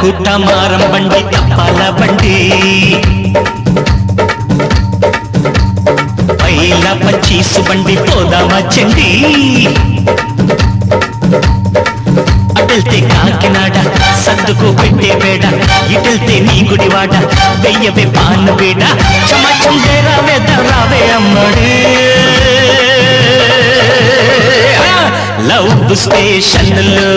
కూటమారం బండి తప్పాల బండి పైల పచ్చీసు బండి పోదామా చండి అటెళ్తే కాకినాడ సర్దుకు పెట్టే వేడ ఇటెళ్తే నీ గుడివాడ వెయ్యవే పాను వేడ చమచం రావే రావే అమ్మడే లవ్ స్టేషన్లో